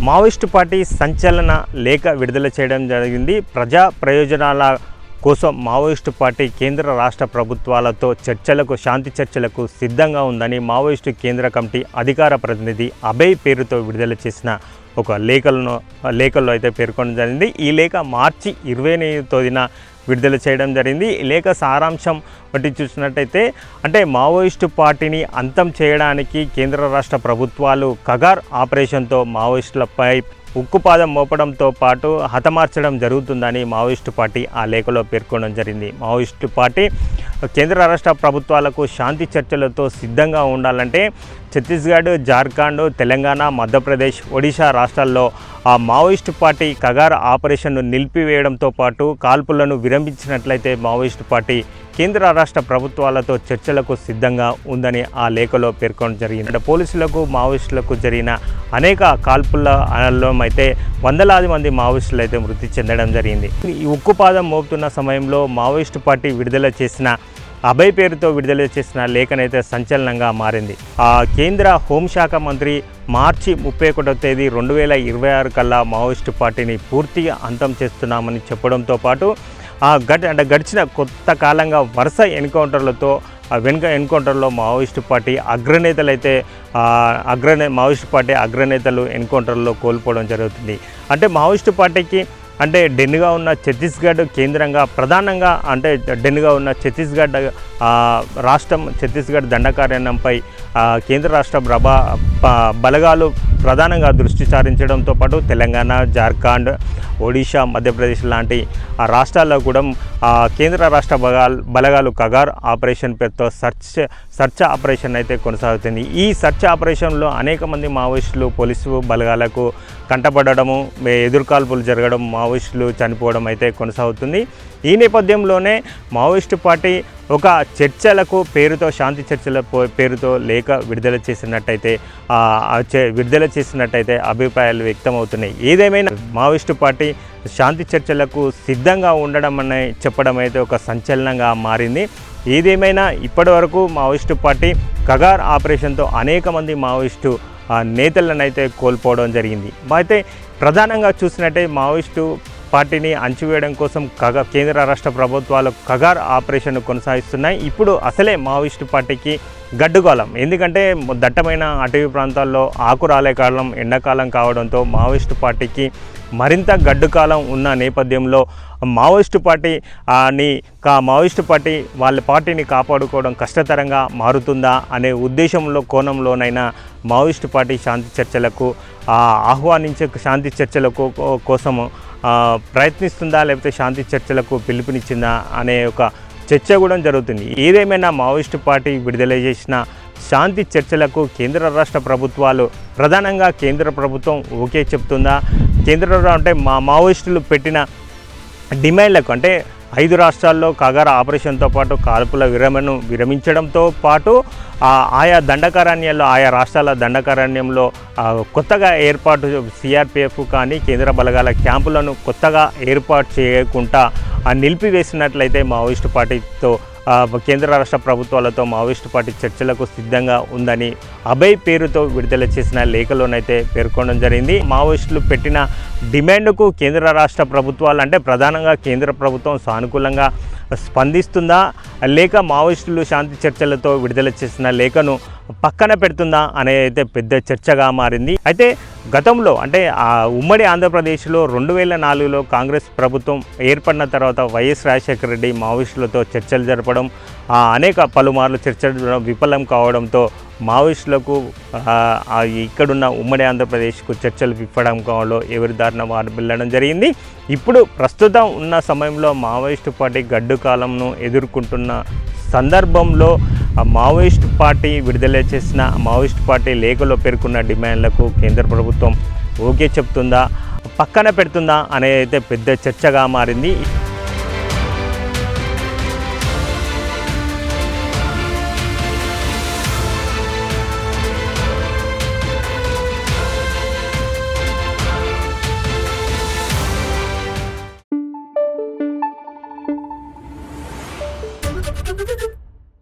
Maoist party సంచలన లేఖ విడుదల చేయడం జరిగింది. ప్రజా ప్రయోజనాల కోసం మావోయిస్టు పార్టీ కేంద్ర రాష్ట్ర ప్రభుత్వాలతో చర్చలకు, శాంతి చర్చలకు సిద్ధంగా ఉందని మావోయిస్టు కేంద్ర కమిటీ అధికార ప్రతినిధి అభయ్ పేరుతో విడుదల చేసిన ఒక లేఖలో అయితే పేర్కొనడం జరిగింది. ఈ లేఖ మార్చి 28వ తేదీన విడుదల చేయడం జరిగింది. ఈ లేఖ సారాంశం బట్టి చూసినట్టయితే అంటే మావోయిస్టు పార్టీని అంతం చేయడానికి కేంద్ర రాష్ట్ర ప్రభుత్వాలు కగార్ ఆపరేషన్తో మావోయిస్టులపై ఉక్కుపాదం మోపడంతో పాటు హతమార్చడం జరుగుతుందని మావోయిస్టు పార్టీ ఆ లేఖలో పేర్కొనడం జరిగింది. మావోయిస్టు పార్టీ కేంద్ర రాష్ట్ర ప్రభుత్వాలకు శాంతి చర్చలతో సిద్ధంగా ఉండాలంటే ఛత్తీస్గఢ్, జార్ఖండ్, తెలంగాణ, మధ్యప్రదేశ్, ఒడిశా రాష్ట్రాల్లో ఆ మావోయిస్టు పార్టీ కగార్ ఆపరేషన్ను నిలిపివేయడంతో పాటు కాల్పులను విరమించినట్లయితే మావోయిస్టు పార్టీ కేంద్ర రాష్ట్ర ప్రభుత్వాలతో చర్చలకు సిద్ధంగా ఉందని ఆ లేఖలో పేర్కొనడం జరిగింది. పోలీసులకు, మావోయిస్టులకు జరిగిన అనేక కాల్పులలో అయితే వందలాది మంది మావోయిస్టులు అయితే మృతి చెందడం జరిగింది. ఈ ఉక్కుపాదం మోపుతున్న సమయంలో మావోయిస్టు పార్టీ విడుదల చేసిన అభయ్ పేరుతో విడుదల చేసిన లేఖనైతే సంచలనంగా మారింది. కేంద్ర హోంశాఖ మంత్రి మార్చి 31వ తేదీ 2026 కల్లా మావోయిస్టు పార్టీని పూర్తిగా అంతం చేస్తున్నామని చెప్పడంతో పాటు గడిచిన కొత్త కాలంగా వరుస ఎన్కౌంటర్లో మావోయిస్టు పార్టీ అగ్రనేతలు ఎన్కౌంటర్లో కోల్పోవడం జరుగుతుంది. అంటే మావోయిస్టు పార్టీకి డెన్నుగా ఉన్న ఛత్తీస్గఢ్ కేంద్రంగా ప్రధానంగా డెన్నుగా ఉన్న ఛత్తీస్గఢ్ దండకారణ్యంపై కేంద్ర రాష్ట్ర బలగాలు ప్రధానంగా దృష్టి సారించడంతో పాటు తెలంగాణ, జార్ఖండ్, ఒడిశా, మధ్యప్రదేశ్ లాంటి రాష్ట్రాల్లో కూడా కేంద్ర రాష్ట్ర బలగాలు కగార్ ఆపరేషన్ పేరుతో సర్చ్ ఆపరేషన్ అయితే కొనసాగుతుంది. ఈ సర్చ్ ఆపరేషన్లో అనేక మంది మావోయిస్టులు పోలీసు బలగాలకు కంటపడము, ఎదురుకాల్పులు జరగడం, మావోయిస్టులు చనిపోవడం అయితే కొనసాగుతుంది. ఈ నేపథ్యంలోనే మావోయిస్టు పార్టీ ఒక చర్చలకు పేరుతో, శాంతి చర్చల పేరుతో లేఖ విడుదల చేసినట్టయితే అభిప్రాయాలు వ్యక్తమవుతున్నాయి. ఏదేమైనా మావోయిస్టు పార్టీ శాంతి చర్చలకు సిద్ధంగా ఉండడం అని చెప్పడం అయితే ఒక సంచలనంగా మారింది. ఏదేమైనా ఇప్పటి వరకు మావోయిస్టు పార్టీ కగార్ ఆపరేషన్తో అనేక మంది మావోయిస్టు నేతలను అయితే కోల్పోవడం జరిగింది. అయితే ప్రధానంగా చూసినట్టే మావోయిస్టు పార్టీని అణచివేయడం కోసం కేంద్ర రాష్ట్ర ప్రభుత్వాలు కగార్ ఆపరేషన్ కొనసాగిస్తున్నాయి. ఇప్పుడు అసలే మావోయిస్టు పార్టీకి గడ్డుకాలం. ఎందుకంటే దట్టమైన అటవీ ప్రాంతాల్లో ఆకురాలే కాలం, ఎండాకాలం కావడంతో మావోయిస్టు పార్టీకి మరింత గడ్డుకాలం ఉన్న నేపథ్యంలో మావోయిస్టు పార్టీ వాళ్ళ పార్టీని కాపాడుకోవడం కష్టతరంగా మారుతుందా అనే కోణంలోనైనా మావోయిస్టు పార్టీ శాంతి చర్చలకు శాంతి చర్చలకు కోసము ప్రయత్నిస్తుందా, లేకపోతే శాంతి చర్చలకు పిలుపునిచ్చిందా అనే ఒక చర్చ కూడా జరుగుతుంది. ఏదేమైనా మావోయిస్టు పార్టీ విడుదల చేసిన శాంతి చర్చలకు కేంద్ర రాష్ట్ర ప్రభుత్వాలు, ప్రధానంగా కేంద్ర ప్రభుత్వం ఓకే చెప్తుందా? మావోయిస్టులు పెట్టిన డిమాండ్లకు 5 రాష్ట్రాల్లో కగార్ ఆపరేషన్తో పాటు కాల్పుల విరమించడంతో పాటు ఆయా రాష్ట్రాల దండకారణ్యంలో కొత్తగా ఏర్పాటు సిఆర్పిఎఫ్ కానీ కేంద్ర బలగాల క్యాంపులను కొత్తగా ఏర్పాటు చేయకుండా నిలిపివేసినట్లయితే మావోయిస్టు పార్టీతో కేంద్ర రాష్ట్ర ప్రభుత్వాలతో మావోయిస్టు పార్టీ చర్చలకు సిద్ధంగా ఉందని అభయ్ పేరుతో విడుదల చేసిన లేఖలోనైతే పేర్కొనడం జరిగింది. మావోయిస్టులు పెట్టిన డిమాండ్కు కేంద్ర రాష్ట్ర ప్రభుత్వాలు ప్రధానంగా కేంద్ర ప్రభుత్వం సానుకూలంగా స్పందిస్తుందా, లేక మావోయిస్టులు శాంతి చర్చలతో విడుదల చేసిన లేఖను పక్కన పెడుతుందా అనేది అయితే పెద్ద చర్చగా మారింది. అయితే గతంలో ఉమ్మడి ఆంధ్రప్రదేశ్లో 2004లో కాంగ్రెస్ ప్రభుత్వం ఏర్పడిన తర్వాత వైఎస్ రాజశేఖర రెడ్డి మావోయిస్టులతో చర్చలు జరపడం, పలుమార్లు చర్చలు విఫలం కావడంతో మావోయిస్టులకు ఇక్కడున్న ఉమ్మడి ఆంధ్రప్రదేశ్కు చర్చలు విప్పడం కావడంలో ఎవరి దారిన వారు వెళ్ళడం జరిగింది. ఇప్పుడు ప్రస్తుతం ఉన్న సమయంలో మావోయిస్టు పార్టీ గడ్డు కాలంను ఎదుర్కొంటున్న సందర్భంలో మావోయిస్టు పార్టీ విడుదల చేసిన మావోయిస్టు పార్టీ లేఖలో పేర్కొన్న డిమాండ్లకు కేంద్ర ప్రభుత్వం ఓకే చెప్తుందా, పక్కన పెడుతుందా అనేది అయితే పెద్ద చర్చగా మారింది. Thank you.